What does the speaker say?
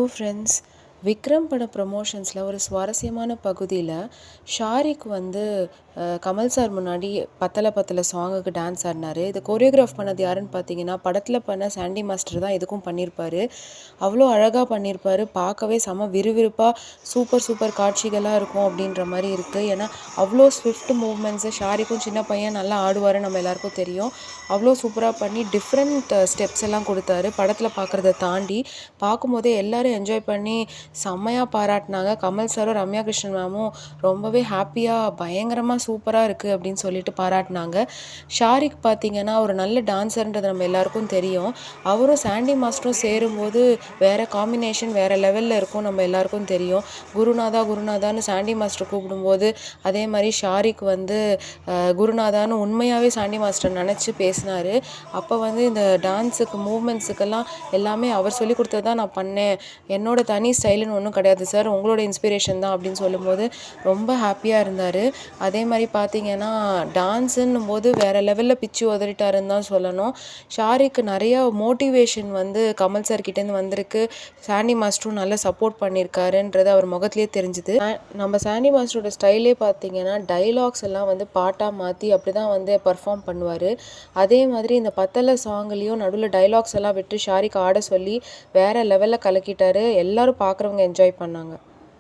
Hello friends. Vikram பட ப்ரமோஷன்ஸில் ஒரு சுவாரஸ்யமான பகுதியில் ஷாரிக் வந்து கமல் சார் முன்னாடி பத்தல பத்தல சாங்குக்கு டான்ஸ் ஆடினார். இதை கொரியோகிராஃப் பண்ணது யாருன்னு பார்த்தீங்கன்னா, படத்தில் பண்ண சாண்டி மாஸ்டர் தான் இதுக்கும் பண்ணியிருப்பார். அவ்வளோ அழகாக பண்ணியிருப்பார். பார்க்கவே செம விறுவிறுப்பாக சூப்பர் சூப்பர் காட்சிகளாக இருக்கும் அப்படின்ற மாதிரி இருக்குது. ஏன்னா அவ்வளோ ஸ்விஃப்ட் மூவ்மெண்ட்ஸு. ஷாரிக்கும் சின்ன பையன் நல்லா ஆடுவார், நம்ம எல்லாருக்கும் தெரியும். அவ்வளோ சூப்பராக பண்ணி டிஃப்ரெண்ட் ஸ்டெப்ஸ் எல்லாம் கொடுத்தாரு. படத்தில் பார்க்குறத தாண்டி பார்க்கும்போதே எல்லோரும் என்ஜாய் பண்ணி செம்மையாக பாராட்டினாங்க. கமல் சாரும் ரம்யா கிருஷ்ணன் மேமும் ரொம்பவே ஹாப்பியாக பயங்கரமாக சூப்பராக இருக்குது அப்படின்னு சொல்லிட்டு பாராட்டினாங்க. ஷாரிக் பார்த்திங்கன்னா ஒரு நல்ல டான்ஸர்ன்றது நம்ம எல்லாருக்கும் தெரியும். அவரும் சாண்டி மாஸ்டரும் சேரும்போது வேறு காம்பினேஷன் வேறு லெவலில் இருக்கும், நம்ம எல்லாருக்கும் தெரியும். குருநாதா குருநாதான்னு சாண்டி மாஸ்டர் கூப்பிடும்போது அதே மாதிரி ஷாரிக் வந்து குருநாதான்னு உண்மையாகவே சாண்டி மாஸ்டர் நினச்சி பேசினார். அப்போ வந்து இந்த டான்ஸுக்கு மூமெண்ட்ஸுக்கெல்லாம் எல்லாமே அவர் சொல்லி கொடுத்தது தான் நான் பண்ணேன், என்னோட தனி ஸ்டைலுன்னு ஒன்றும் கிடையாது சார், உங்களோட இன்ஸ்பிரேஷன் தான் அப்படின்னு சொல்லும்போது ரொம்ப ஹாப்பியாக இருந்தார். அதே மாதிரி பார்த்திங்கன்னா டான்ஸுன்னும் போது வேறு லெவலில் பிச்சு உதறிட்டாருன்னு தான் சொல்லணும். ஷாரிக்கு நிறையா மோட்டிவேஷன் வந்து கமல் சார் கிட்டேருந்து வந்திருக்கு. சாண்டி மாஸ்டரும் நல்லா சப்போர்ட் பண்ணியிருக்காருன்றது அவர் முகத்துலேயே தெரிஞ்சுது. நம்ம சாண்டி மாஸ்டரோட ஸ்டைலே பார்த்திங்கன்னா டைலாக்ஸ் எல்லாம் வந்து பாட்டாக மாற்றி அப்படி தான் வந்து பர்ஃபார்ம் பண்ணுவார். அதே மாதிரி இந்த பத்தல சாங்லேயும் நடுவில் டைலாக்ஸ் எல்லாம் விட்டு ஷாரிக் ஆட சொல்லி வேறு லெவலில் கலக்கிட்டார். எல்லோரும் பார்க்குறவங்க என்ஜாய் பண்ணாங்க.